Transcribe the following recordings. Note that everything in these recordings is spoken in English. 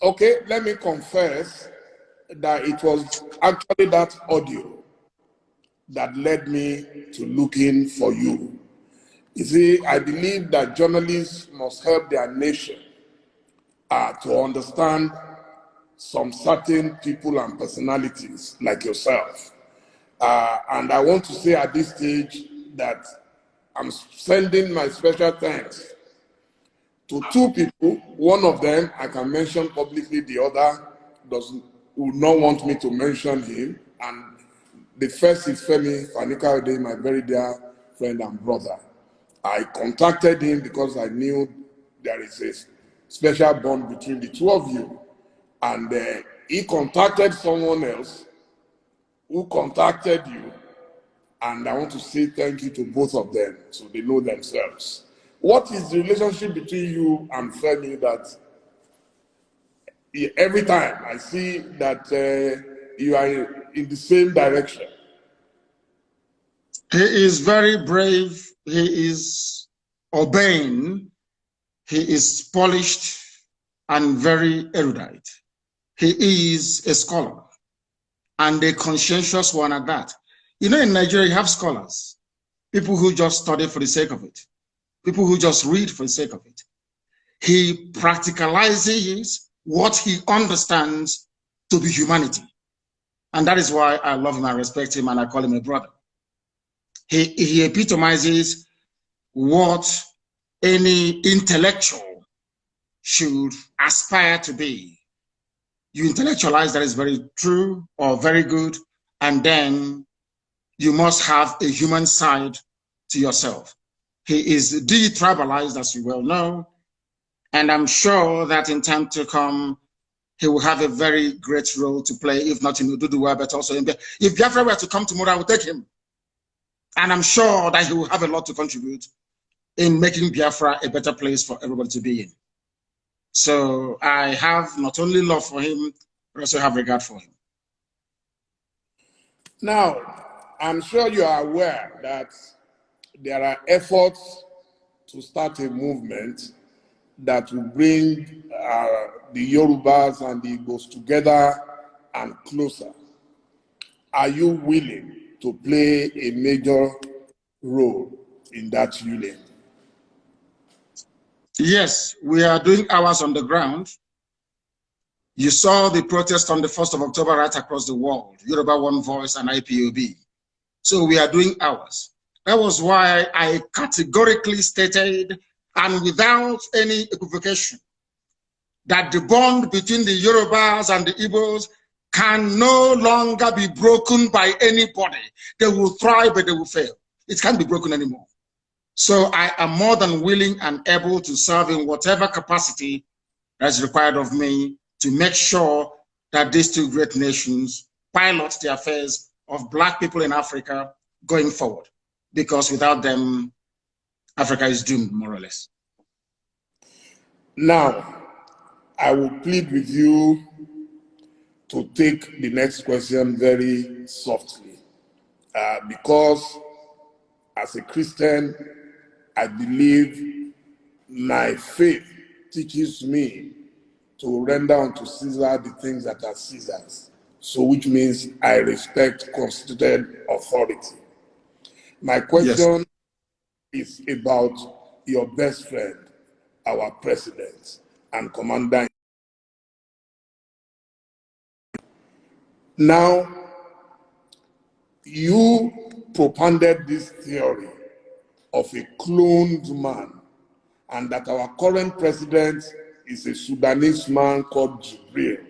Okay, let me confess that it was actually that audio that led me to looking for you. You see, I believe that journalists must help their nation to understand some certain people and personalities like yourself. And I want to say at this stage that I'm sending my special thanks to two people. One of them I can mention publicly, the other would not want me to mention him. And the first is Femi Fanika, my very dear friend and brother. I contacted him because I knew there is a special bond between the two of you. And he contacted someone else who contacted you. And I want to say thank you to both of them so they know themselves. What is the relationship between you and Femi that every time I see that you are in the same direction? He is very brave. He is urbane. He is polished and very erudite. He is a scholar and a conscientious one at that. You know, in Nigeria, you have scholars, people who just study for the sake of it, people who just read for the sake of it. He practicalizes what he understands to be humanity. And that is why I love him, I respect him, and I call him a brother. He epitomizes what any intellectual should aspire to be. You intellectualize, that is very true or very good, and then you must have a human side to yourself. He is de-tribalized, as you well know, and I'm sure that in time to come, he will have a very great role to play, if not in Ududuwa, but also in Biafra. If Biafra were to come tomorrow, I would take him. And I'm sure that he will have a lot to contribute in making Biafra a better place for everybody to be in. So I have not only love for him, but also have regard for him. Now, I'm sure you are aware that there are efforts to start a movement that will bring the Yorubas and the Igbos together and closer. Are you willing to play a major role in that union? Yes, we are doing ours on the ground. You saw the protest on the 1st of October right across the world, Yoruba One Voice and IPOB. So we are doing ours. That was why I categorically stated, and without any equivocation, that the bond between the Yorubas and the Igbos can no longer be broken by anybody. They will thrive, but they will fail. It can't be broken anymore. So I am more than willing and able to serve in whatever capacity that is required of me to make sure that these two great nations pilot the affairs of Black people in Africa going forward. Because without them, Africa is doomed, more or less. Now, I will plead with you to take the next question very softly. Because as a Christian, I believe my faith teaches me to render unto Caesar the things that are Caesar's. So which means I respect constituted authority. My question is about your best friend, our president and commander. Now, you propounded this theory of a cloned man, and that our current president is a Sudanese man called Jibril.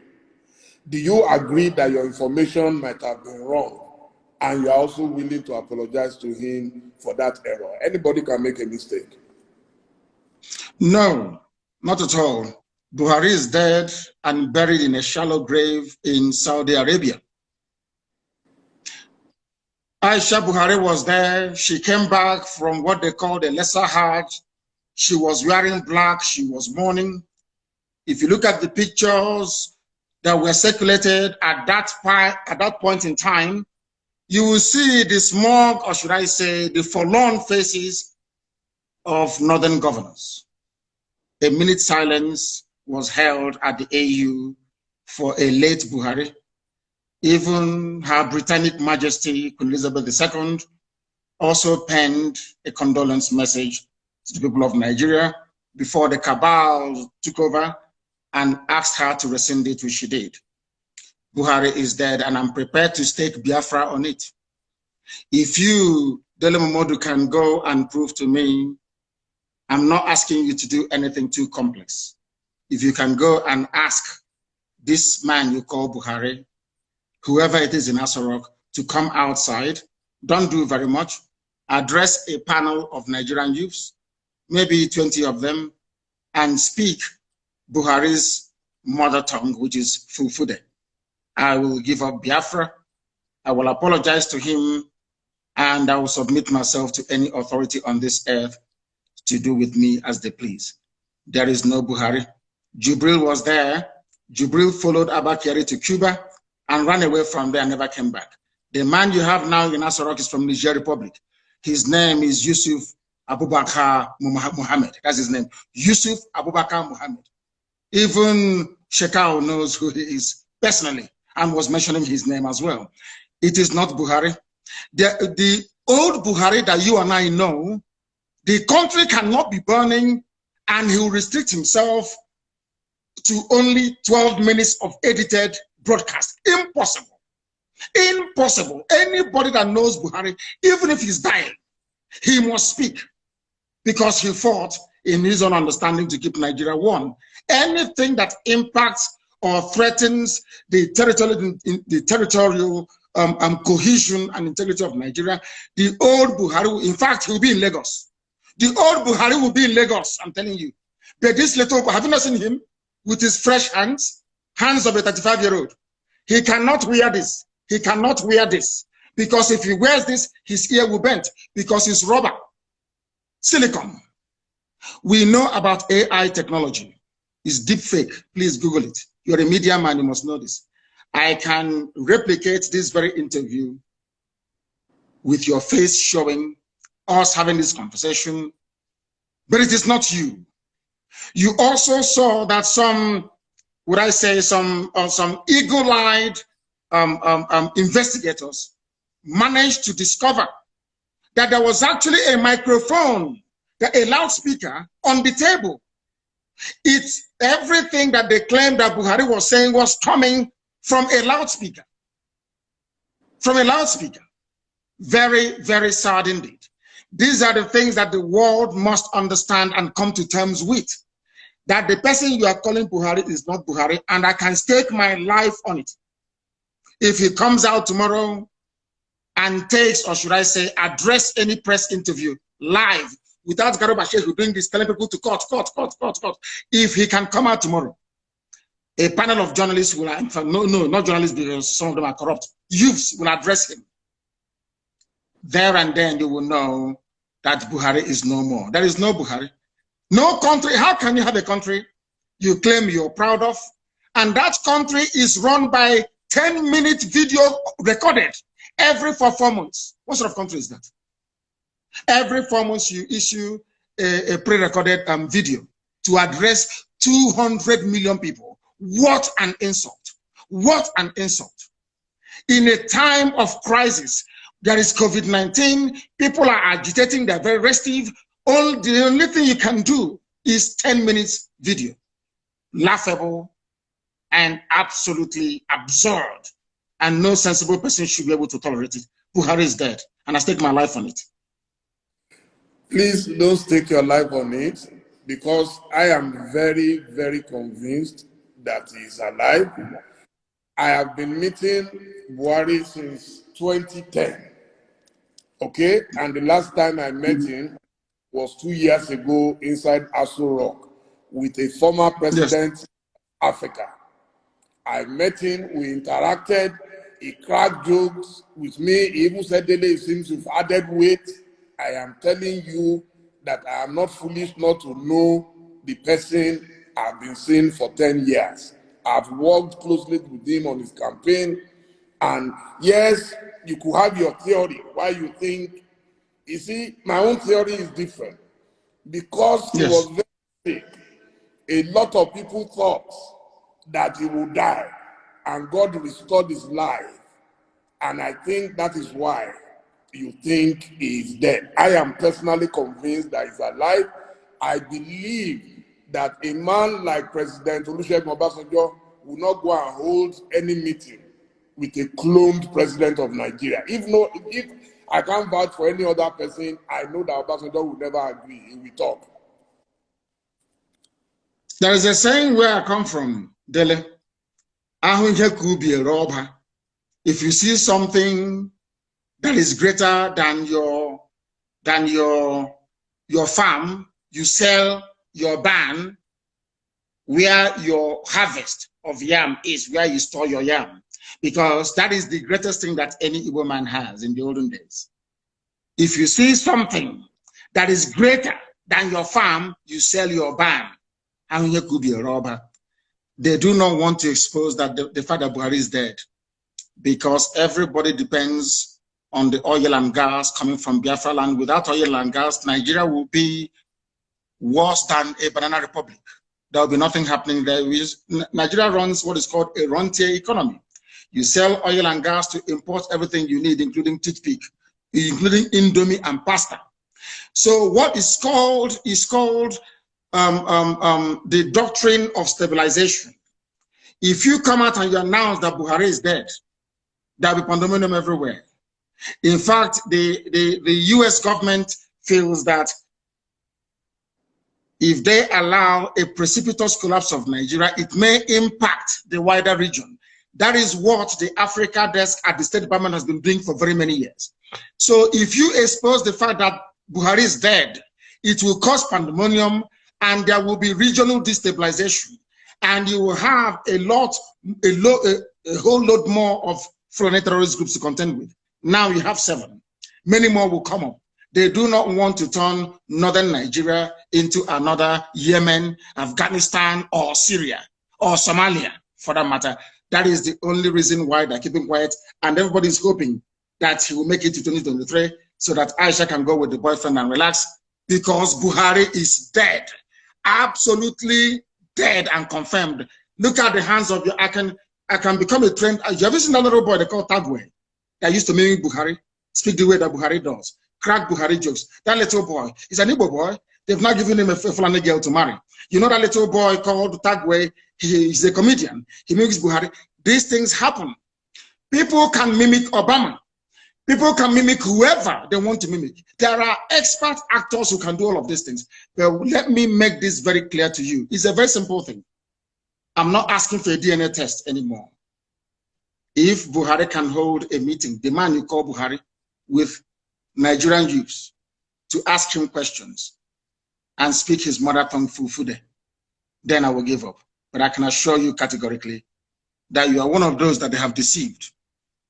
Do you agree that your information might have been wrong, and you are also willing to apologize to him for that error? Anybody can make a mistake. No, not at all. Buhari is dead and buried in a shallow grave in Saudi Arabia. Aisha Buhari was there. She came back from what they called a lesser Hajj. She was wearing black. She was mourning. If you look at the pictures that were circulated at that point in time, you will see the smug, or should I say, the forlorn faces of northern governors. A minute silence was held at the AU for a late Buhari. Even Her Britannic Majesty, Queen Elizabeth II, also penned a condolence message to the people of Nigeria before the cabal took over and asked her to rescind it, which she did. Buhari is dead, and I'm prepared to stake Biafra on it. If you, Dele Momodu, can go and prove to me, I'm not asking you to do anything too complex. If you can go and ask this man you call Buhari, whoever it is in Asarok, to come outside, don't do very much, address a panel of Nigerian youths, maybe 20 of them, and speak Buhari's mother tongue, which is Fulfude. I will give up Biafra. I will apologize to him, and I will submit myself to any authority on this earth to do with me as they please. There is no Buhari. Jubril was there. Jubril followed Abba Kyari to Cuba and ran away from there and never came back. The man you have now in Asarok is from Niger Republic. His name is Yusuf Abubakar Muhammad. That's his name. Yusuf Abubakar Muhammad. Even Shekau knows who he is personally and was mentioning his name as well. It is not Buhari. The old Buhari that you and I know, the country cannot be burning and he will restrict himself to only 12 minutes of edited broadcast. Impossible. Impossible. Anybody that knows Buhari, even if he's dying, he must speak because he fought in his own understanding to keep Nigeria one. Anything that impacts or threatens the territorial cohesion and integrity of Nigeria, the old Buhari, in fact, he will be in Lagos. The old Buhari will be in Lagos, I'm telling you. But this little, have you not seen him with his fresh hands of a 35-year-old? He cannot wear this. He cannot wear this. Because if he wears this, his ear will bend because it's rubber, silicone. We know about AI technology. It's deep fake. Please Google it. You're a media man, you must know this. I can replicate this very interview with your face showing us having this conversation, but it is not you. You also saw that some, would I say, some eagle-eyed investigators managed to discover that there was actually a microphone, a loudspeaker on the table. It's everything that they claimed that Buhari was saying was coming from a loudspeaker. From a loudspeaker. Very, very sad indeed. These are the things that the world must understand and come to terms with. That the person you are calling Buhari is not Buhari, and I can stake my life on it. If he comes out tomorrow and takes, or should I say, address any press interview live without Garuba Sheikh doing this, telling people to cut. If he can come out tomorrow, a panel of journalists will, in fact, no, not journalists because some of them are corrupt, youths will address him. There and then you will know that Buhari is no more. There is no Buhari. No country. How can you have a country you claim you're proud of, and that country is run by 10-minute video recorded every 4 months? What sort of country is that? Every 4 months you issue a pre-recorded video to address 200 million people. What an insult. What an insult. In a time of crisis, there is COVID-19, people are agitating, they're very restive. The only thing you can do is 10 minutes video. Laughable and absolutely absurd. And no sensible person should be able to tolerate it. Buhari is dead, and I stake my life on it. Please don't stake your life on it, because I am very, very convinced that he is alive. I have been meeting Buhari since 2010. Okay, and the last time I met him was 2 years ago inside Aso Rock with a former president of Africa. I met him, we interacted, he cracked jokes with me, he even said, Dele, it seems you've added weight. I am telling you that I am not foolish not to know the person I've been seeing for 10 years. I've worked closely with him on his campaign, and yes, you could have your theory why you think. You see, my own theory is different. Because he was very sick, A lot of people thought that he would die, and God restored his life. And I think that is why you think he is dead. I am personally convinced that he's alive. I believe that a man like President Olusegun Obasanjo will not go and hold any meeting with a cloned president of Nigeria. If I can't vouch for any other person, I know that Obasanjo will never agree. He will talk. There is a saying where I come from, Dele. If you see something that is greater than your farm, you sell your barn where your harvest of yam is, where you store your yam, because that is the greatest thing that any Igbo man has in the olden days. If you see something that is greater than your farm, you sell your barn. Could be a robber. They do not want to expose that the fact that Buhari is dead, because everybody depends on the oil and gas coming from Biafra land. Without oil and gas, Nigeria will be worse than a banana republic. There will be nothing happening there. Nigeria runs what is called a rentier economy. You sell oil and gas to import everything you need, including toothpick, including Indomie and pasta. So what is called the doctrine of stabilization. If you come out and you announce that Buhari is dead, there will be pandemonium everywhere. In fact, the US government feels that if they allow a precipitous collapse of Nigeria, it may impact the wider region. That is what the Africa desk at the State Department has been doing for very many years. So if you expose the fact that Buhari is dead, it will cause pandemonium, and there will be regional destabilization, and you will have a whole lot more of foreign terrorist groups to contend with. Now you have 7. Many more will come up. They do not want to turn northern Nigeria into another Yemen, Afghanistan, or Syria, or Somalia, for that matter. That is the only reason why they're keeping quiet, and everybody's hoping that he will make it to 2023 so that Aisha can go with the boyfriend and relax, because Buhari is dead. Absolutely dead and confirmed. Look at the hands of your, I can become a trend. You ever seen that little boy they call Tagwe that used to mimic Buhari, speak the way that Buhari does, crack Buhari jokes? That little boy is an Igbo boy. They've not given him a Fulani girl to marry. You know that little boy called Tagwe, he's a comedian. He mimics Buhari. These things happen. People can mimic Obama. People can mimic whoever they want to mimic. There are expert actors who can do all of these things. But let me make this very clear to you. It's a very simple thing. I'm not asking for a DNA test anymore. If Buhari can hold a meeting, the man you call Buhari, with Nigerian youths to ask him questions and speak his mother tongue Fufude, then I will give up. But I can assure you categorically that you are one of those that they have deceived,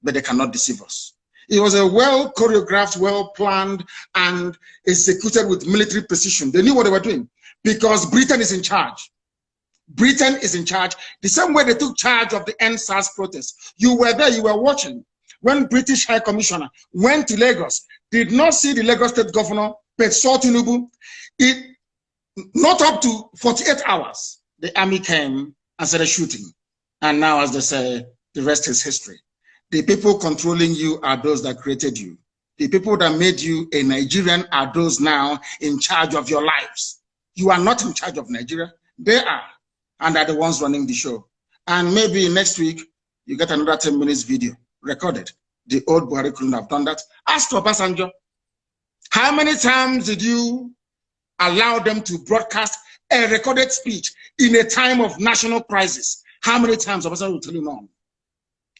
but they cannot deceive us. It was a well choreographed, well planned, and executed with military precision. They knew what they were doing because Britain is in charge. Britain is in charge. The same way they took charge of the NSAS protests. You were there, you were watching. When British High Commissioner went to Lagos, did not see the Lagos State Governor, Pt2, not up to 48 hours, the army came and started shooting. And now, as they say, the rest is history. The people controlling you are those that created you. The people that made you a Nigerian are those now in charge of your lives. You are not in charge of Nigeria. They are, and are the ones running the show. And maybe next week, you get another 10 minutes video recorded. The old Buhari couldn't have done that. Ask Obasanjo, how many times did you allow them to broadcast a recorded speech in a time of national crisis? How many times? Obasanjo will tell you no.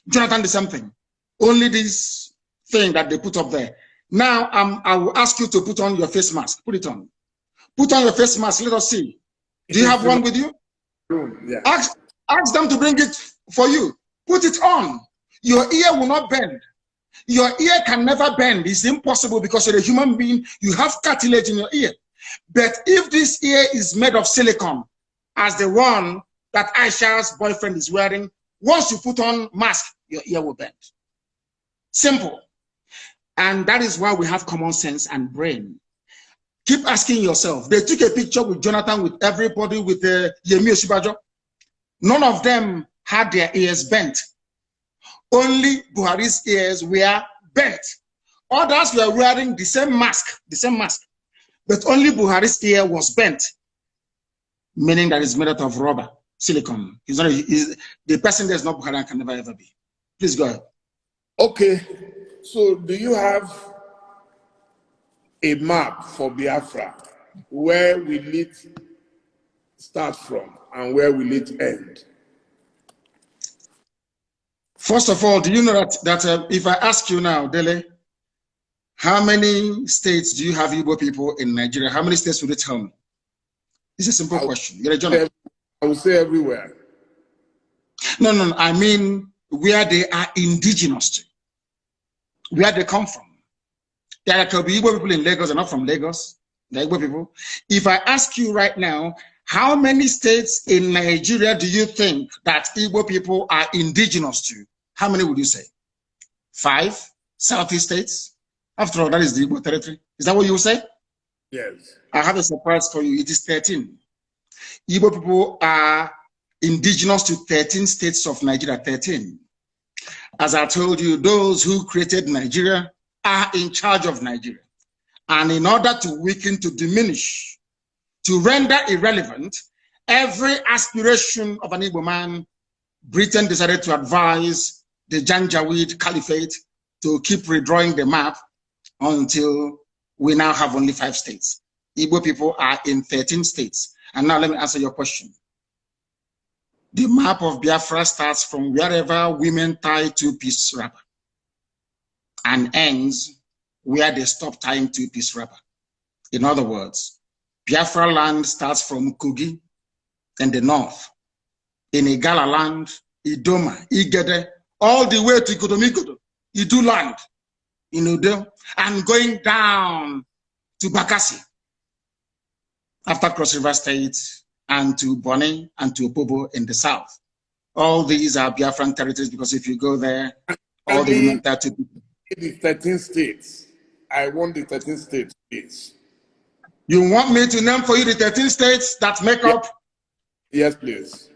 Jonathan did something. Only this thing that they put up there. Now, I will ask you to put on your face mask. Put it on. Put on your face mask. Let us see. Do you have one with you? Yeah. Ask them to bring it for you. Put it on. Your ear will not bend. Your ear can never bend. It's impossible because you're a human being. You have cartilage in your ear. But if this ear is made of silicone, as the one that Aisha's boyfriend is wearing, once you put on mask, your ear will bend. Simple. And that is why we have common sense and brain. Keep asking yourself. They took a picture with Jonathan, with everybody, with Yemi Osibajo. None of them had their ears bent. Only Buhari's ears were bent. Others were wearing the same mask, but only Buhari's ear was bent, meaning that it's made out of rubber, silicone. The person that's not Buhari and can never ever be. Please go ahead. Okay, so do you have a map for Biafra? Where will it start from and where will it end? First of all, do you know that if I ask you now, Dele, how many states do you have Igbo people in Nigeria? How many states would you tell me? It's a simple question. You're a journalist. I would say everywhere. No. I mean where they are indigenous to, where they come from. There could be Igbo people in Lagos and not from Lagos. The Igbo people. If I ask you right now, how many states in Nigeria do you think that Igbo people are indigenous to? How many would you say? 5 Southeast states? After all, that is the Igbo territory. Is that what you would say? Yes. I have a surprise for you. It is 13. Igbo people are indigenous to 13 states of Nigeria. 13. As I told you, those who created Nigeria are in charge of Nigeria. And in order to weaken, to diminish, to render irrelevant every aspiration of an Igbo man, Britain decided to advise the Janjaweed Caliphate to keep redrawing the map until we now have only 5 states. Igbo people are in 13 states. And now let me answer your question. The map of Biafra starts from wherever women tie 2-piece wrapper and ends where they stop tying 2-piece wrapper. In other words, Biafra land starts from Kogi in the north, in Igala land, Idoma, Igede, all the way to Kodomikodo, Idu land, in Udo, and going down to Bakassi, after Cross River State, and to Bonny and to Opobo in the south. All these are Biafran territories because if you go there, all the women tie 2 people. The 13 states. I want the 13 states, please. You want me to name for you the 13 states that make up? Yes, please.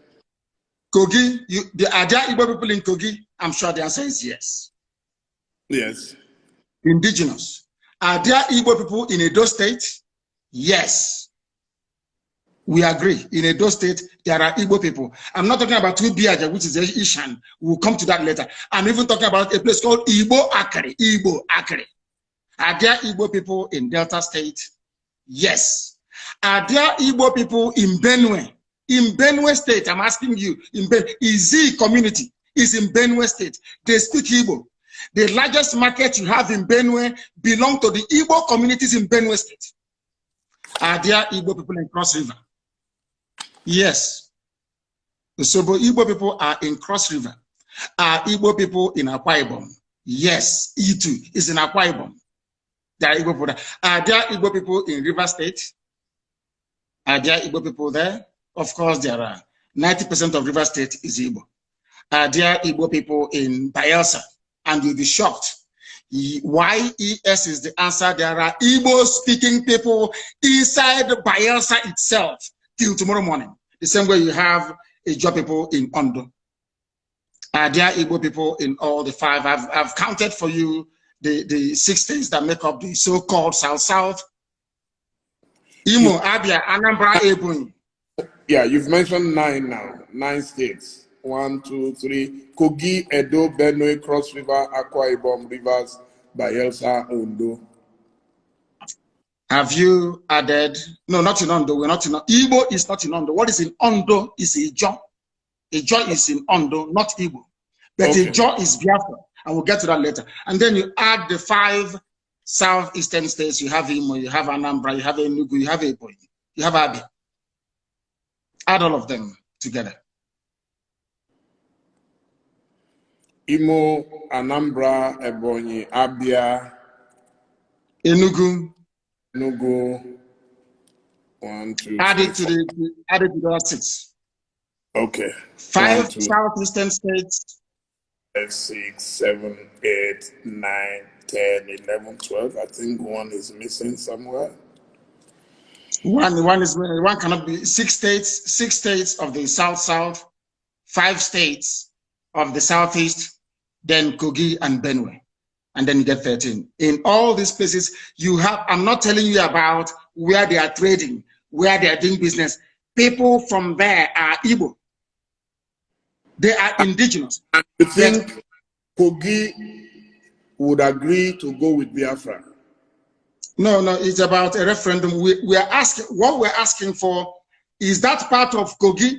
Kogi, are there Igbo people in Kogi? I'm sure the answer is yes. Yes. Indigenous. Are there Igbo people in Edo State? Yes. We agree. In Edo State, there are Igbo people. I'm not talking about Tubiaja, which is Ishan. We'll come to that later. I'm even talking about a place called Igbo Akari. Igbo Akari. Are there Igbo people in Delta State? Yes. Are there Igbo people in Benue? In Benue State, I'm asking you, Izi community is in Benue State. They speak Igbo. The largest market you have in Benue belong to the Igbo communities in Benue State. Are there Igbo people in Cross River? Yes. So Igbo people are in Cross River. Are Igbo people in Akwa Ibom? Yes. E2 is in Akwa Ibom. There are Igbo people there. Are there Igbo people in River State? Are there Igbo people there? Of course there are. 90% of River State is Igbo. Are there Igbo people in Bayelsa? And you'll be shocked. YES is the answer. There are Igbo-speaking people inside Bayelsa itself till tomorrow morning. The same way you have Igbo people in Ondo. Are there Igbo people in all the 5? I've counted for you the 6 states that make up the so-called South-South. Imo, Abia, Anambra, Ebonyi. Yeah, you've mentioned 9 now. 9 states. 1, 2, 3. Kogi, Edo, Benue, Cross River, Akwa Ibom, Rivers, Bayelsa, Ondo. Have you added? No, not in Ondo. We're not in Ondo. Igbo is not in Ondo. What is in Ondo is Ijo. Ijo is in Ondo, not Igbo. But okay. Ijo is Biafra. And we'll get to that later. And then you add the 5 southeastern states. You have Imo, you have Anambra, you have Enugu, you have Ebonyi, you have Abia. Add all of them together. Imo, Anambra, Ebonyi, Abia, Enugu. 1, 2, add it to the 6. Okay. 5 1, 2, southeastern states. 5, 6, 7, 8, 9, 10, 11, 12. I think 1 is missing somewhere. One cannot be six states of the South, 5 states of the Southeast, then Kogi and Benue, and then you get 13. In all these places, you have, I'm not telling you about where they are trading, where they are doing business. People from there are Igbo. They are indigenous. And you think Kogi would agree to go with Biafra? No, it's about a referendum. We are asking, what we're asking for is that part of Kogi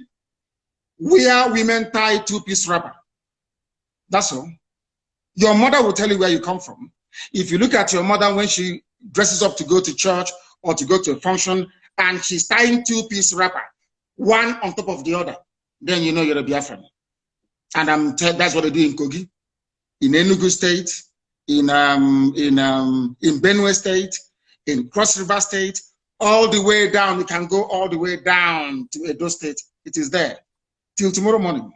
where women tie 2-piece wrapper. That's all. Your mother will tell you where you come from. If you look at your mother when she dresses up to go to church or to go to a function and she's tying 2-piece wrapper, one on top of the other, then you know you're a Biafran. And that's what they do in Kogi, in Enugu State, in Benue State, in Cross River State, all the way down. You can go all the way down to Edo State. It is there till tomorrow morning.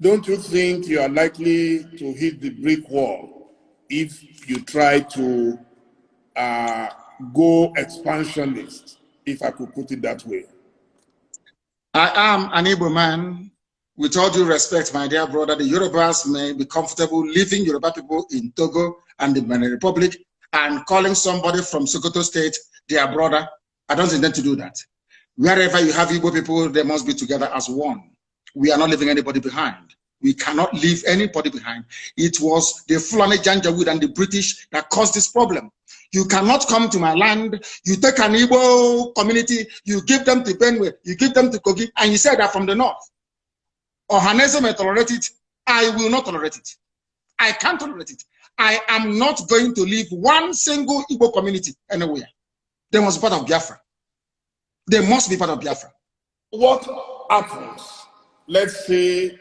Don't you think you are likely to hit the brick wall if you try to go expansionist, if I could put it that way? I am an Igbo man. With all due respect, my dear brother, the Yorubas may be comfortable leaving Yoruba people in Togo and the Benin Republic and calling somebody from Sokoto State their brother. I don't intend to do that. Wherever you have Igbo people, they must be together as one. We are not leaving anybody behind. We cannot leave anybody behind. It was the Fulani Janjaweed and the British that caused this problem. You cannot come to my land, you take an Igbo community, you give them to Benue, you give them to Kogi, and you say that from the north. Ohanese may tolerate it. I will not tolerate it. I can't tolerate it. I am not going to leave one single Igbo community anywhere. They must be part of Biafra. They must be part of Biafra. What happens? Let's say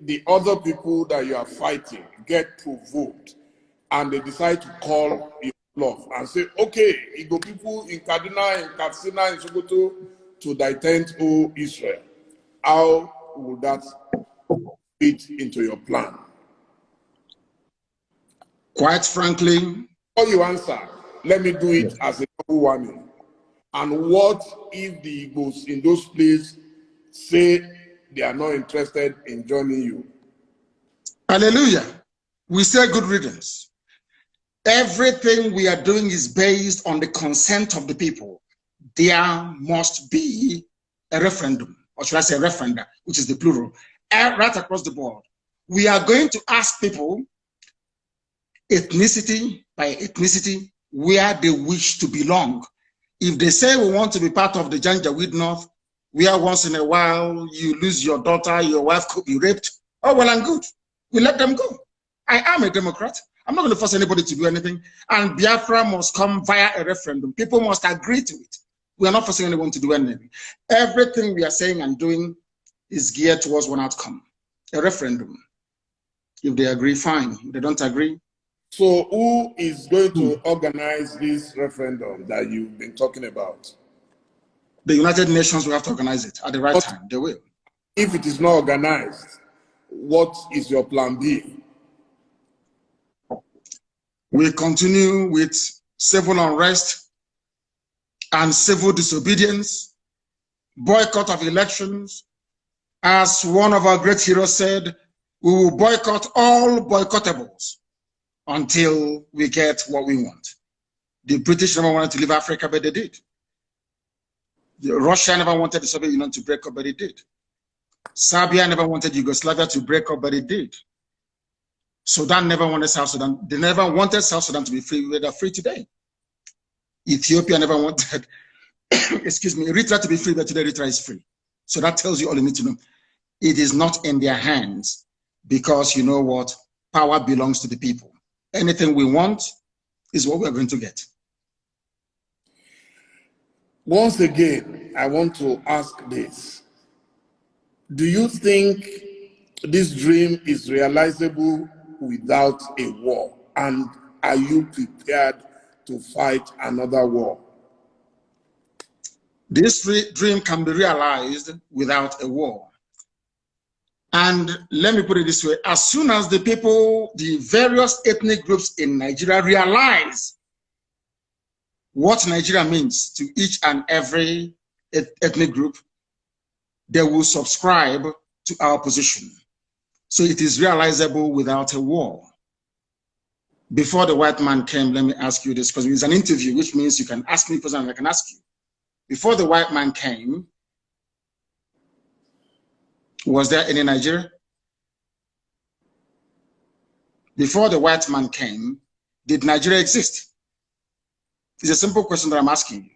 the other people that you are fighting get provoked and they decide to call your bluff and say, okay, Igbo people in Kaduna, in Katsina, in Sokoto to defend Israel. How would that fit into your plan? Quite frankly, before you answer, let me do it as a double warning. And what if the Igbos in those places say they are not interested in joining you? Hallelujah. We say good riddance. Everything we are doing is based on the consent of the people. There must be a referendum, or should I say referenda, which is the plural, right across the board. We are going to ask people, ethnicity by ethnicity, where they wish to belong. If they say we want to be part of the Janjaweed North, where once in a while you lose your daughter, your wife could be raped, oh, well and good. We let them go. I am a Democrat. I'm not going to force anybody to do anything. And Biafra must come via a referendum. People must agree to it. We are not forcing anyone to do anything. Everything we are saying and doing is geared towards one outcome, a referendum. If they agree, fine. If they don't agree. So who is going to organize this referendum that you've been talking about? The United Nations will have to organize it at the right time. They will. If it is not organized, what is your plan B? We continue with civil unrest and civil disobedience, boycott of elections. As one of our great heroes said, we will boycott all boycottables until we get what we want. The British never wanted to leave Africa, but they did. Russia never wanted the Soviet Union to break up, but it did. Serbia never wanted Yugoslavia to break up, but it did. Sudan never wanted South Sudan. They never wanted South Sudan to be free. They're free today. Ethiopia never wanted, excuse me, Eritrea to be free, but today Eritrea is free. So that tells you all you need to know. It is not in their hands because you know what? Power belongs to the people. Anything we want is what we're going to get. Once again, I want to ask this. Do you think this dream is realizable without a war? And are you prepared to fight another war? This dream can be realized without a war. And let me put it this way, as soon as the people, the various ethnic groups in Nigeria realize what Nigeria means to each and every ethnic group, they will subscribe to our position. So it is realizable without a war. Before the white man came, let me ask you this, because it's an interview, which means you can ask me questions and I can ask you. Before the white man came, was there any Nigeria? Before the white man came, did Nigeria exist? It's a simple question that I'm asking you.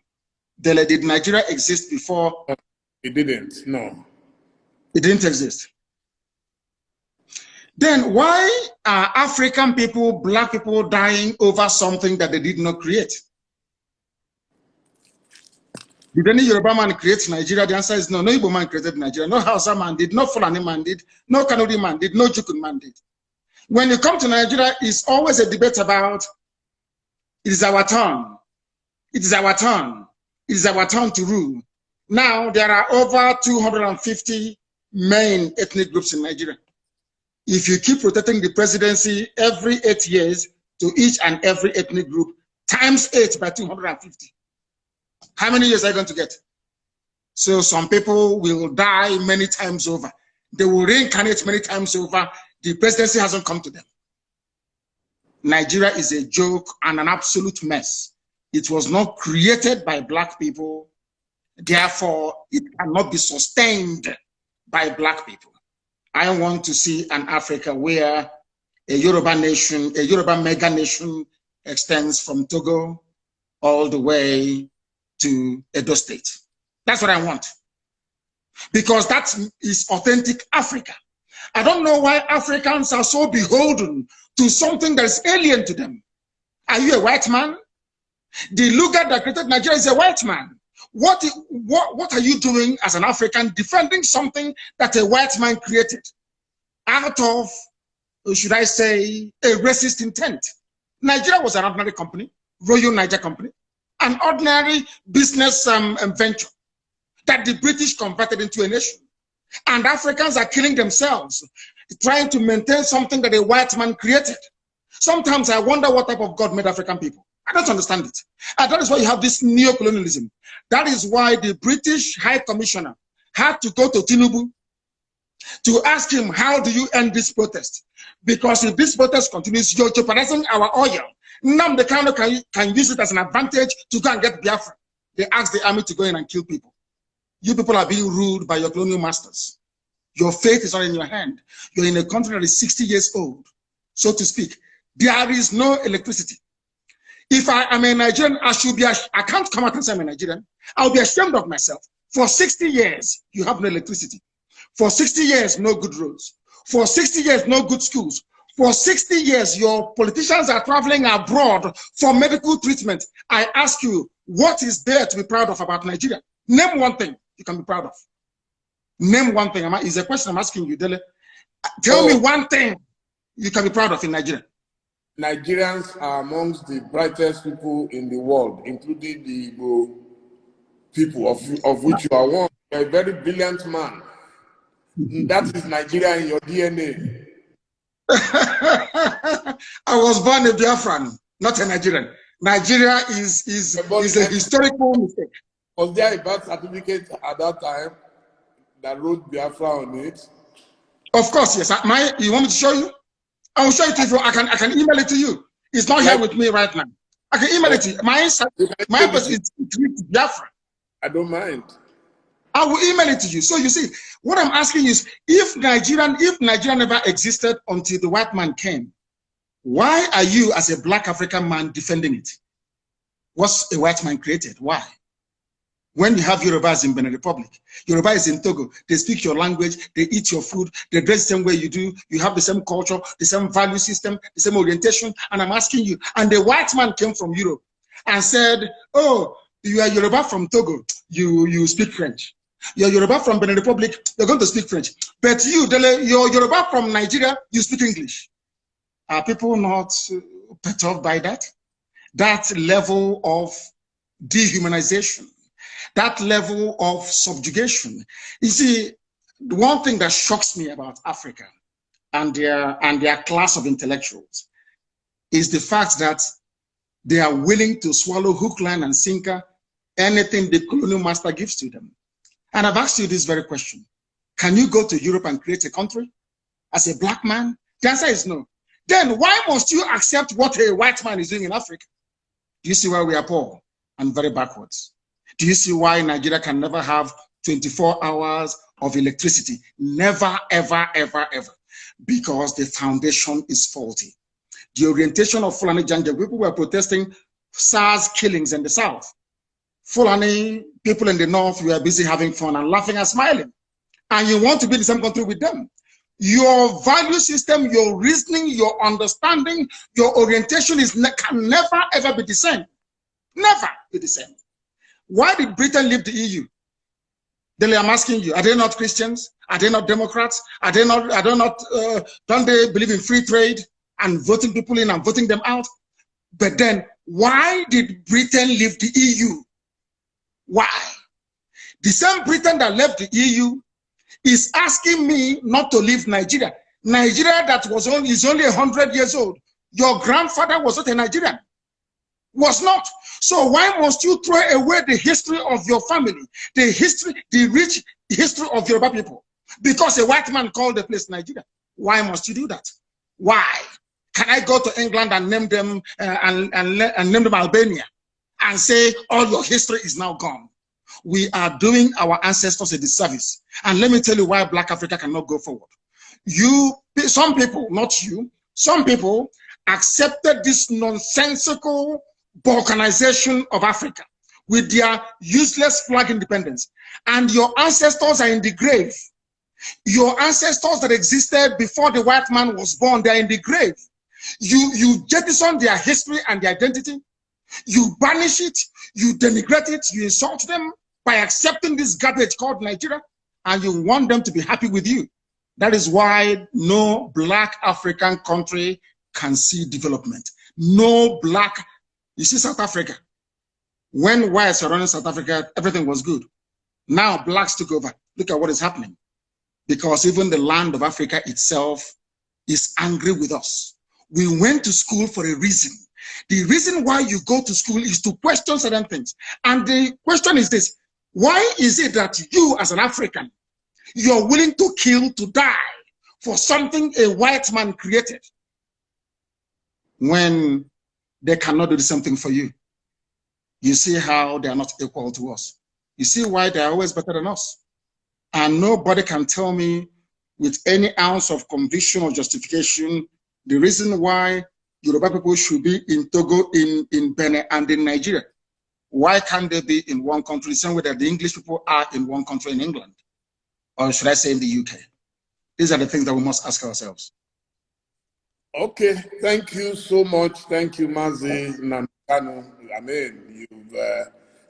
Dele, did Nigeria exist before? It didn't, no. It didn't exist. Then why are African people, black people dying over something that they did not create? Did any Yoruba man create Nigeria? The answer is no. No Igbo man created Nigeria. No Hausa man did. No Fulani man did. No Kanuri man did. No Jukun man did. When you come to Nigeria, it's always a debate about it is our turn. It is our turn. It is our turn to rule. Now there are over 250 main ethnic groups in Nigeria. If you keep rotating the presidency every 8 years to each and every ethnic group, times 8 by 250, how many years are you going to get? So some people will die many times over. They will reincarnate many times over. The presidency hasn't come to them. Nigeria is a joke and an absolute mess. It was not created by black people. Therefore, it cannot be sustained by black people. I want to see an Africa where a Yoruba nation, a Yoruba mega nation extends from Togo all the way to Edo State. That's what I want. Because that is authentic Africa. I don't know why Africans are so beholden to something that is alien to them. Are you a white man? The Luga that created Nigeria is a white man. What are you doing as an African defending something that a white man created out of, should I say, a racist intent? Nigeria was an ordinary company, Royal Niger Company, an ordinary business venture that the British converted into a nation. And Africans are killing themselves trying to maintain something that a white man created. Sometimes I wonder what type of God made African people. I don't understand it. And that is why you have this neo-colonialism. That is why the British High Commissioner had to go to Tinubu to ask him, how do you end this protest? Because if this protest continues, you're jeopardizing our oil. Nnamdi Kanu can use it as an advantage to go and get Biafra. They asked the army to go in and kill people. You people are being ruled by your colonial masters. Your fate is not in your hand. You're in a country that is 60 years old, so to speak. There is no electricity. If I am a Nigerian, I can't come out and say I'm a Nigerian. I'll be ashamed of myself. For 60 years, you have no electricity. For 60 years, no good roads. For 60 years, no good schools. For 60 years, your politicians are traveling abroad for medical treatment. I ask you, what is there to be proud of about Nigeria? Name one thing you can be proud of. Name one thing. Is a question I'm asking you, Dele. Tell me one thing you can be proud of in Nigeria. Nigerians are amongst the brightest people in the world, including the Igbo people, of which you are one. You're a very brilliant man. That is Nigeria in your DNA. I was born a Biafran, not a Nigerian. Nigeria is a historical mistake. Was there a birth certificate at that time that wrote Biafra on it? Of course, yes. You want me to show you? I will show it to you. I can email it to you. It's not here with me right now. I can email it to you. My person is Biafra. I don't mind. I will email it to you. So you see, what I'm asking is, if Nigeria never existed until the white man came, why are you as a black African man defending it? What's a white man created? Why? When you have Yorubas in Benin Republic, Yoruba is in Togo, they speak your language, they eat your food, they dress the same way you do, you have the same culture, the same value system, the same orientation, and I'm asking you, and the white man came from Europe and said, oh, you are Yoruba from Togo, you speak French. You're Yoruba from Benin Republic, you're going to speak French. But you, Dele, you're Yoruba from Nigeria, you speak English. Are people not perturbed by that? That level of dehumanization, that level of subjugation. You see, the one thing that shocks me about Africa and their class of intellectuals is the fact that They are willing to swallow hook, line, and sinker anything the colonial master gives to them. And I've asked you this very question. Can you go to Europe and create a country as a black man? The answer is no. Then why must you accept what a white man is doing in Africa? Do you see why we are poor and very backwards? Do you see why Nigeria can never have 24 hours of electricity? Never, ever, ever, ever. Because the foundation is faulty. The orientation of Fulani Janja, people were protesting SARS killings in the south. Fulani people in the north were busy having fun and laughing and smiling. And you want to be in the same country with them. Your value system, your reasoning, your understanding, your orientation can never ever be the same. Never be the same. Why did Britain leave the EU? Dele, I'm asking you, are they not Christians? Are they not Democrats? Are they not, don't they believe in free trade and voting people in and voting them out? But then, why did Britain leave the EU? Why? The same Britain that left the EU is asking me not to leave Nigeria. Nigeria that is only 100 years old. Your grandfather was not a Nigerian. Was not. So why must you throw away the history of your family, the rich history of Yoruba people? Because a white man called the place Nigeria. Why must you do that? Why? Can I go to England and name them and name them Albania and say all your history is now gone? We are doing our ancestors a disservice. And let me tell you why Black Africa cannot go forward. Some people, not you, some people accepted this nonsensical balkanization of Africa with their useless flag independence. And your ancestors are in the grave. Your ancestors that existed before the white man was born, they're in the grave. You jettison their history and their identity. You banish it, you denigrate it, you insult them by accepting this garbage called Nigeria, and you want them to be happy with you. That is why no Black African country can see development. No Black, you see South Africa. When whites were running South Africa, everything was good. Now Blacks took over. Look at what is happening. Because even the land of Africa itself is angry with us. We went to school for a reason. The reason why you go to school is to question certain things. And the question is this: why is it that you as an African, you're willing to kill, to die for something a white man created when they cannot do the same thing for you? You see how they are not equal to us. You see why they are always better than us. And nobody can tell me with any ounce of conviction or justification the reason why Yoruba people should be in Togo, in Benin, and in Nigeria. Why can't they be in one country, the same way that the English people are in one country in England? Or should I say in the UK? These are the things that we must ask ourselves. Okay, thank you so much. Thank you, Mazi Nnamdi Kanu. I mean,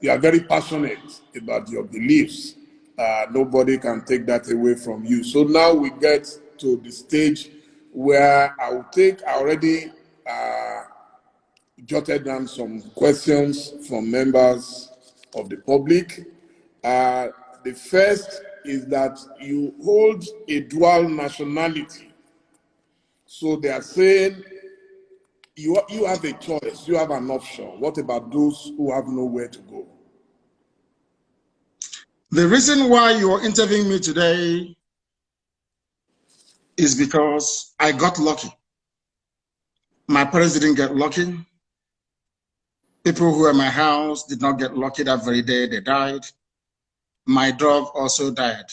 you are very passionate about your beliefs. Nobody can take that away from you. So now we get to the stage where I already jotted down some questions from members of the public. The first is that you hold a dual nationality. So they are saying you have a choice, you have an option. What about those who have nowhere to go? The reason why you're interviewing me today is because I got lucky. My parents didn't get lucky. People who were in my house did not get lucky that very day, they died. My dog also died.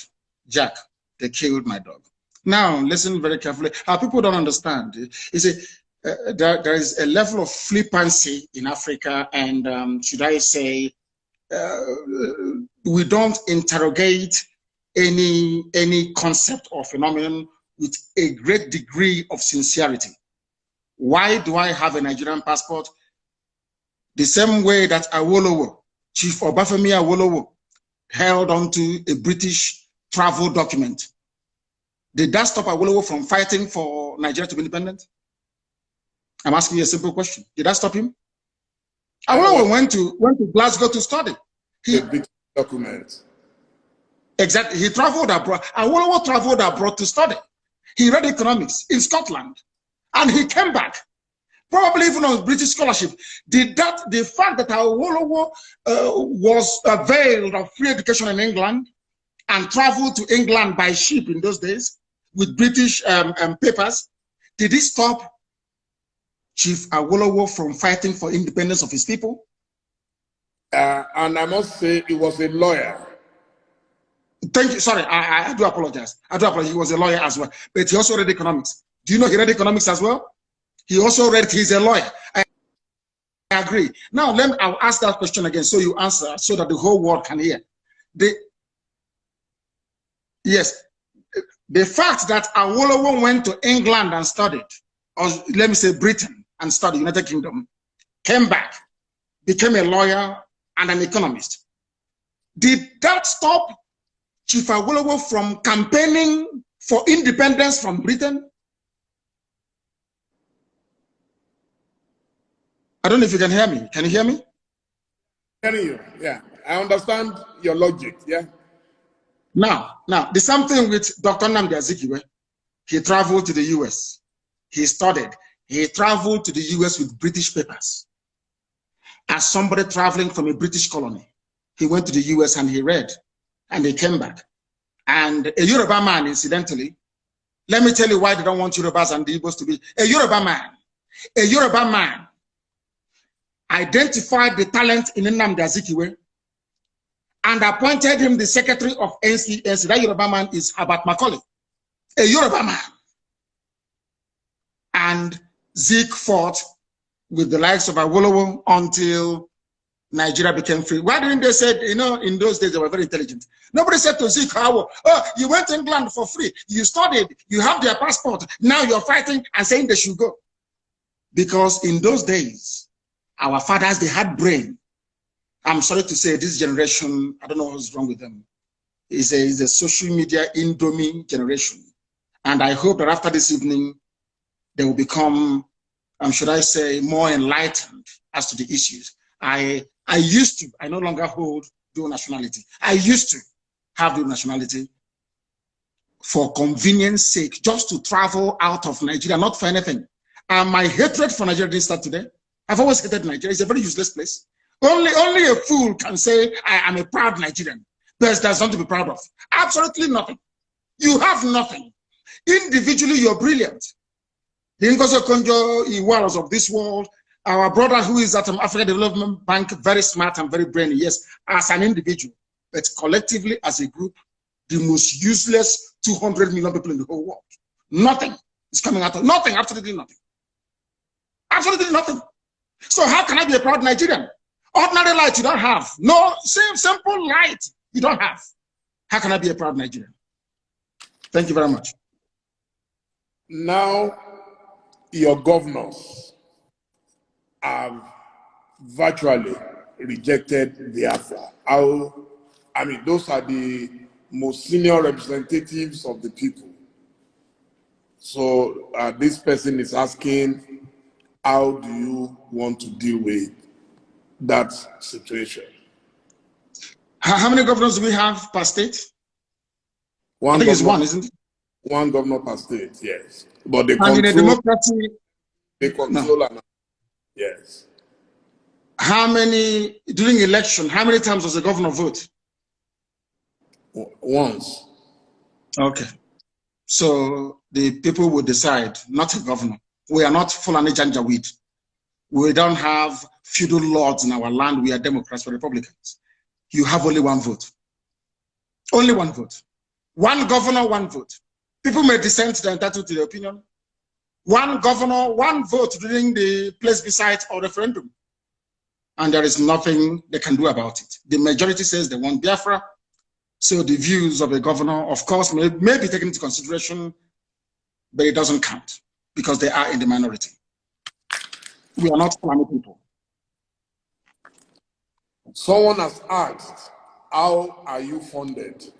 Jack, they killed my dog. Now, listen very carefully. People don't understand. You see, there is a level of flippancy in Africa, and should I say, we don't interrogate any concept or phenomenon with a great degree of sincerity. Why do I have a Nigerian passport? The same way that Awolowo, Chief Obafemi Awolowo, held onto a British travel document. Did that stop Awolowo from fighting for Nigeria to be independent? I'm asking you a simple question. Did that stop him? Awolowo went to Glasgow to study. A British document. Exactly. He traveled abroad. Awolowo traveled abroad to study. He read economics in Scotland, and he came back. probably even on British scholarship. The fact that Awolowo was availed of free education in England and traveled to England by ship in those days with British papers, did it stop Chief Awolowo from fighting for independence of his people? And I must say, he was a lawyer. Thank you. Sorry, I do apologize. I do apologize. He was a lawyer as well, but he also read economics. Do you know he read economics as well? He also read. He's a lawyer. I agree. Now, I'll ask that question again, so you answer, so that the whole world can hear. Yes, the fact that Awolowo went to England and studied, or let me say Britain and studied, United Kingdom, came back, became a lawyer and an economist. Did that stop Chief Awolowo from campaigning for independence from Britain? I don't know if you can hear me. Can you hear me? Hearing you, yeah. I understand your logic, yeah. Now, the same thing with Dr. Nnamdi Azikiwe. He traveled to the US. He studied. He traveled to the US with British papers. As somebody traveling from a British colony, he went to the US and he read, and he came back. And a Yoruba man, incidentally, let me tell you why they don't want Yorubas and the Igbos to be. A Yoruba man identified the talent in Nnamdi Azikiwe and appointed him the secretary of NCNC. That Yoruba man is Herbert Macaulay, a Yoruba man. And Zeke fought with the likes of Awolowo until Nigeria became free. Why didn't they say, in those days they were very intelligent? Nobody said to Zeke, oh, you went to England for free, you studied, you have their passport, now you're fighting and saying they should go. Because in those days, our fathers, they had brain. I'm sorry to say this generation, I don't know what's wrong with them, is a social media indomie generation. And I hope that after this evening, they will become, should I say, more enlightened as to the issues. I no longer hold dual nationality. I used to have dual nationality for convenience sake, just to travel out of Nigeria, not for anything. And my hatred for Nigeria didn't start today. I've always hated Nigeria. It's a very useless place. Only a fool can say, I am a proud Nigerian. There's something to be proud of. Absolutely nothing. You have nothing. Individually, you're brilliant. The Ngozi Okonjo-Iwealas of this world, our brother who is at African Development Bank, very smart and very brainy, yes, as an individual, but collectively as a group, the most useless 200 million people in the whole world. Nothing is coming out of nothing, absolutely nothing. Absolutely nothing. So how can I be a proud Nigerian? Ordinary light you don't have. No, simple light you don't have. How can I be a proud Nigerian? Thank you very much. Now, your governors have virtually rejected Biafra. Those are the most senior representatives of the people. So this person is asking, how do you want to deal with that situation? How many governors do we have per state? I think it's one, isn't it? One governor per state, yes. But they and in a democracy, they control. No. Yes. How many, during election, how many times does the governor vote? Once. Okay. So the people will decide, not a governor. We are not Fulani Janjaweed. We don't have feudal lords in our land. We are Democrats or Republicans. You have only one vote. Only one vote. One governor, one vote. People may dissent, they're entitled to their opinion. One governor, one vote during the plebiscite or referendum. And there is nothing they can do about it. The majority says they want Biafra. So the views of the governor, of course, may be taken into consideration, but it doesn't count because they are in the minority. We are not Fulani people. Someone has asked, how are you funded?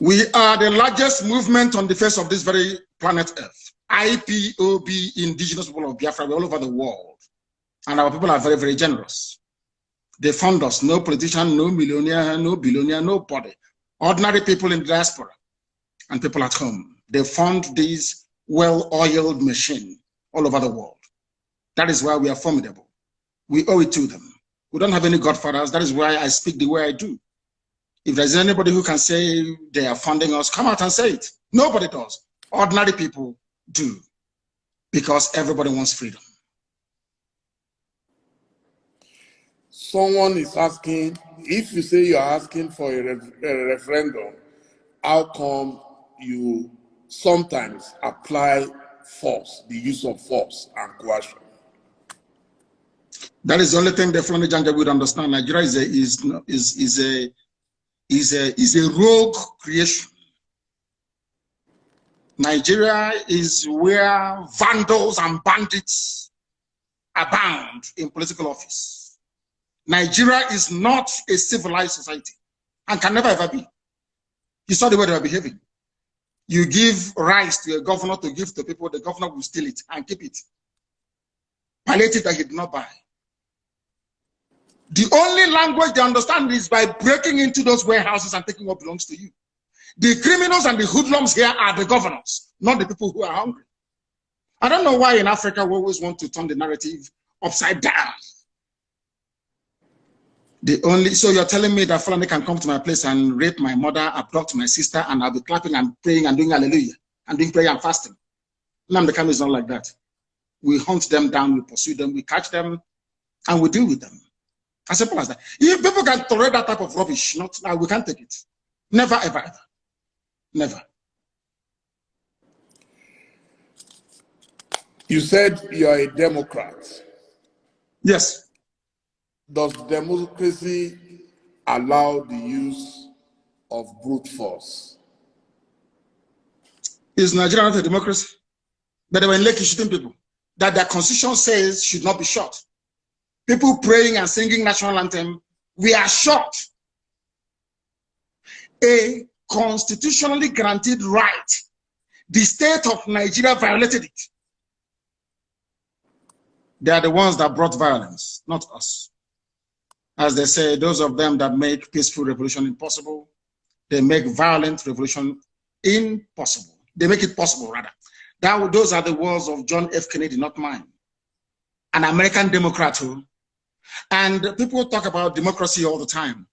We are the largest movement on the face of this very planet Earth. IPOB, indigenous people of Biafra, we're all over the world. And our people are very, very generous. They fund us, no politician, no millionaire, no billionaire, nobody. Ordinary people in the diaspora and people at home. They fund these well-oiled machine all over the world. That is why we are formidable. We owe it to them. We don't have any godfathers. That is why I speak the way I do. If there's anybody who can say they are funding us, come out and say it. Nobody does. Ordinary people do, because everybody wants freedom. Someone is asking, if you say you are asking for a referendum, how come you sometimes apply force, the use of force and coercion? That is the only thing the Fulani Janja would understand. Nigeria is a rogue creation. Nigeria is where vandals and bandits abound in political office. Nigeria is not a civilized society and can never ever be. You saw the way they are behaving. You give rice to a governor to give to people, the governor will steal it and keep it. Palliative that he did not buy. The only language they understand is by breaking into those warehouses and taking what belongs to you. The criminals and the hoodlums here are the governors, not the people who are hungry. I don't know why in Africa we always want to turn the narrative upside down. So you're telling me that Fulani can come to my place and rape my mother, abduct my sister, and I'll be clapping and praying and doing hallelujah and doing prayer and fasting. Nnamdi Kanu is not like that. We hunt them down, we pursue them, we catch them, and we deal with them. As simple as that. If people can tolerate that type of rubbish, we can't take it. Never, ever, ever. Never. You said you are a Democrat. Yes. Does democracy allow the use of brute force? Is Nigeria not a democracy? But they were in Lekki shooting people that their constitution says should not be shot. People praying and singing national anthem, we are shot. A constitutionally granted right. The state of Nigeria violated it. They are the ones that brought violence, not us. As they say, those of them that make peaceful revolution impossible, they make violent revolution impossible. They make it possible, rather. Those are the words of John F. Kennedy, not mine. An American Democrat who. And people talk about democracy all the time.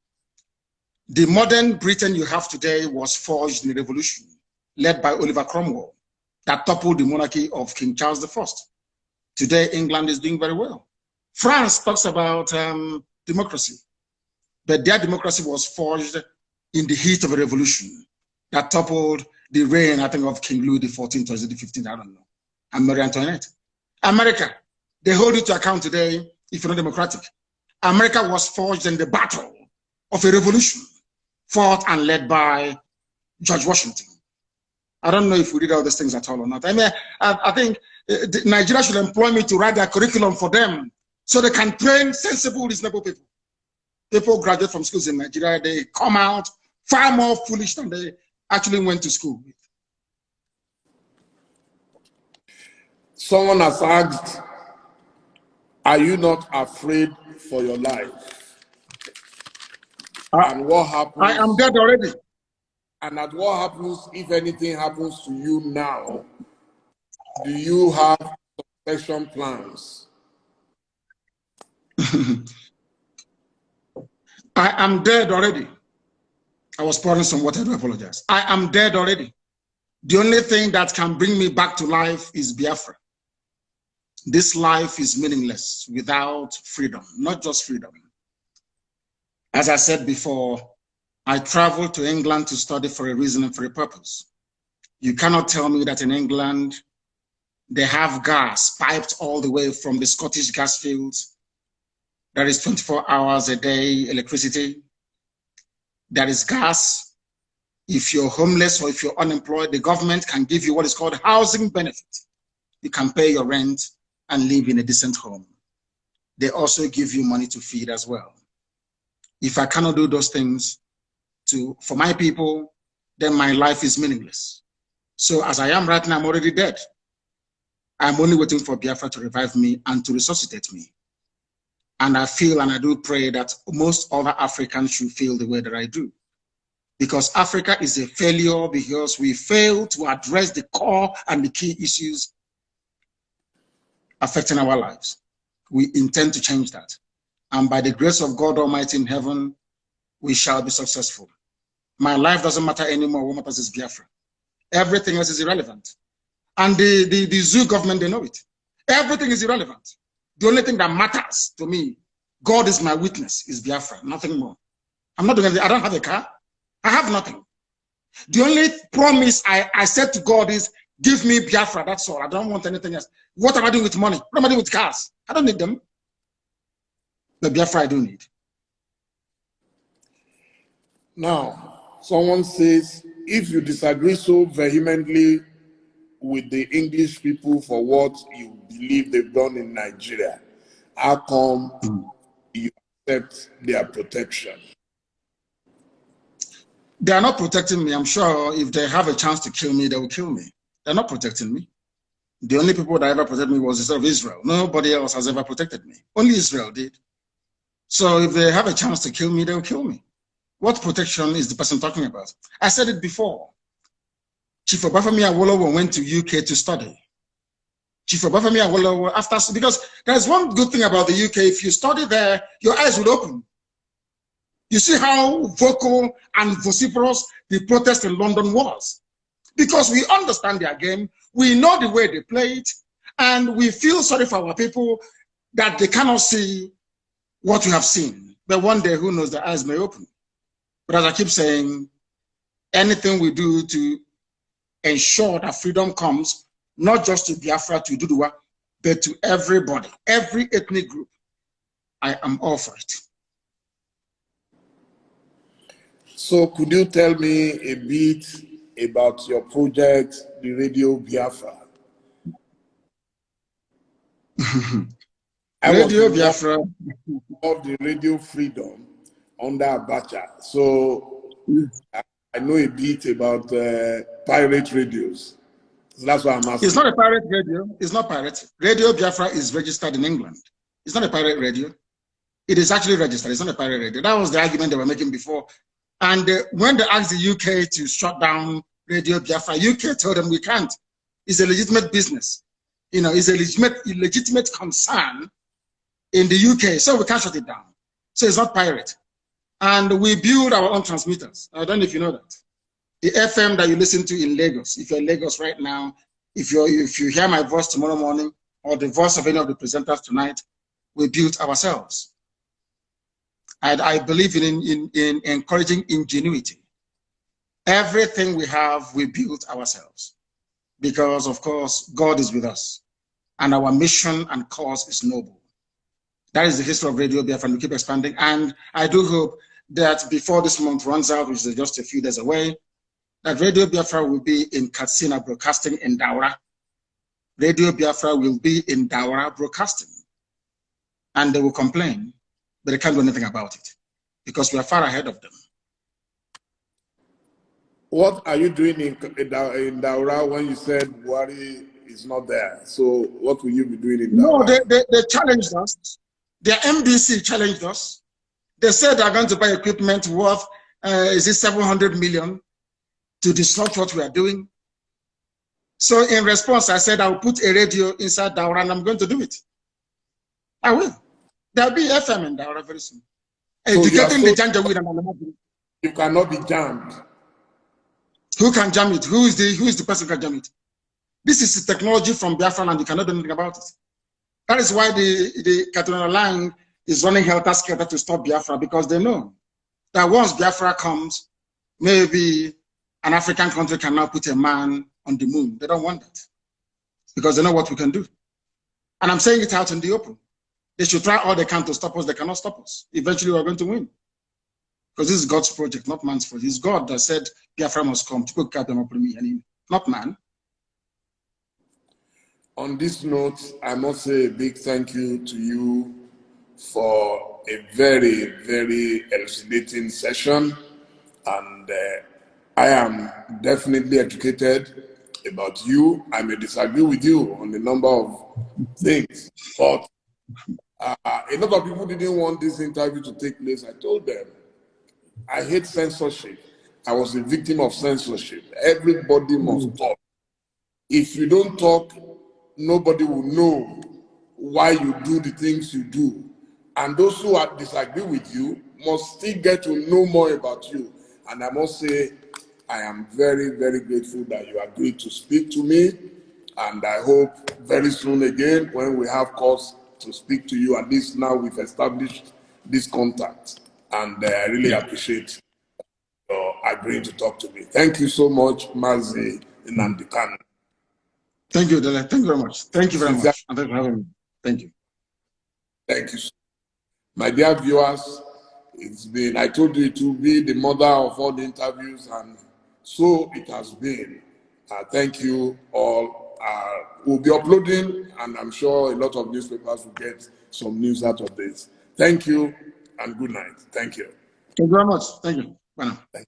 The modern Britain you have today was forged in a revolution led by Oliver Cromwell that toppled the monarchy of King Charles I. Today, England is doing very well. France talks about democracy, but their democracy was forged in the heat of a revolution that toppled the reign, I think, of King Louis XIV or the 15th, I don't know, and Marie Antoinette. America, they hold you to account today if you're not democratic. America was forged in the battle of a revolution fought and led by George Washington. I don't know if we did all these things at all or not. I mean, I think Nigeria should employ me to write their curriculum for them so they can train sensible, reasonable people. People graduate from schools in Nigeria, they come out far more foolish than they actually went to school with. Someone has asked, are you not afraid for your life? And what happens? I am dead already. And at what happens if anything happens to you now? Do you have succession plans? I am dead already. I was pouring some water, I do apologize. I am dead already. The only thing that can bring me back to life is Biafra. This life is meaningless without freedom, not just freedom. As I said before, I traveled to England to study for a reason and for a purpose. You cannot tell me that in England, they have gas piped all the way from the Scottish gas fields. There is 24 hours a day electricity. There is gas. If you're homeless or if you're unemployed, the government can give you what is called housing benefit. You can pay your rent and live in a decent home. They also give you money to feed as well. If I cannot do those things for my people, then my life is meaningless. So as I am right now, I'm already dead. I'm only waiting for Biafra to revive me and to resuscitate me. And I feel and I do pray that most other Africans should feel the way that I do. because Africa is a failure because we fail to address the core and the key issues affecting our lives. We intend to change that. And by the grace of God Almighty in heaven, we shall be successful. My life doesn't matter anymore. What matters is Biafra. Everything else is irrelevant. And the zoo government, they know it. Everything is irrelevant. The only thing that matters to me, God is my witness, is Biafra, nothing more. I'm not doing anything. I don't have a car. I have nothing. The only promise I said to God is, give me Biafra, that's all. I don't want anything else. What am I doing with money? What am I doing with cars? I don't need them. The Biafra I do need. Now, someone says, if you disagree so vehemently with the English people for what you believe they've done in Nigeria, how come you accept their protection? They are not protecting me. I'm sure if they have a chance to kill me, they will kill me. They're not protecting me. The only people that ever protected me was the state of Israel. Nobody else has ever protected me. Only Israel did. So if they have a chance to kill me, they'll kill me. What protection is the person talking about? I said it before. Chief Obafemi Awolowo went to UK to study. Chief Obafemi Awolowo, because there's one good thing about the UK. If you study there, your eyes will open. You see how vocal and vociferous the protest in London was. Because we understand their game, we know the way they play it, and we feel sorry for our people that they cannot see what we have seen. But one day, who knows, their eyes may open. But as I keep saying, anything we do to ensure that freedom comes, not just to Biafra, to Duduwa, but to everybody, every ethnic group, I am all for it. So could you tell me a bit about your project, the Radio Biafra? Radio Biafra of the Radio Freedom under Abacha. So I know a bit about pirate radios. So that's why I'm asking. It's not a pirate radio. It's not pirate. Radio Biafra is registered in England. It's not a pirate radio. It is actually registered. It's not a pirate radio. That was the argument they were making before. And when they asked the UK to shut down Radio Biafra, UK told them we can't. It's a legitimate business. You know, it's a legitimate concern in the UK, so we can't shut it down. So it's not pirate. And we build our own transmitters. I don't know if you know that. The FM that you listen to in Lagos, if you're in Lagos right now, if you hear my voice tomorrow morning or the voice of any of the presenters tonight, we built ourselves. And I believe in encouraging ingenuity. Everything we have, we built ourselves. Because, of course, God is with us. And our mission and cause is noble. That is the history of Radio Biafra, and we keep expanding. And I do hope that before this month runs out, which is just a few days away, that Radio Biafra will be in Katsina broadcasting in Daura. Radio Biafra will be in Daura broadcasting. And they will complain, but they can't do anything about it because we are far ahead of them. What are you doing in Daura when you said Buhari is not there? So what will you be doing in Daura? No, they challenged us. Their MDC challenged us. They said they're going to buy equipment worth, is it 700 million to disrupt what we are doing. So in response, I said, I'll put a radio inside Daura and I'm going to do it. I will. There'll be FM in Daura very soon. So you cannot be jammed. Who can jam it? Who is the person who can jam it? This is the technology from Biafra and you cannot do anything about it. That is why the Katuna line is running helter-skelter to stop Biafra, because they know that once Biafra comes, maybe an African country can now put a man on the moon. They don't want that because they know what we can do. And I'm saying it out in the open. They should try all they can to stop us. They cannot stop us. Eventually, we're going to win. Because this is God's project, not man's project. It's God that said Biafra must come. Not man. On this note, I must say a big thank you to you for a very, very elucidating session. And I am definitely educated about you. I may disagree with you on a number of things, but a lot of people didn't want this interview to take place. I told them, I hate censorship. I was a victim of censorship. Everybody must talk. If you don't talk, nobody will know why you do the things you do. And those who disagree with you must still get to know more about you. And I must say, I am very, very grateful that you agreed to speak to me. And I hope very soon again, when we have cause to speak to you, at least now we've established this contact. And I really appreciate your agreeing to talk to me. Thank you so much, Mazi Nnamdi Kanu. Thank you, Dele. Thank you very much. Thank you very much. And thank you for having me. Thank you. Thank you. My dear viewers, I told you it will be the mother of all the interviews, and so it has been. Thank you all. We'll be uploading, and I'm sure a lot of newspapers will get some news out of this. Thank you, and good night. Thank you. Thank you very much. Thank you. Bye now.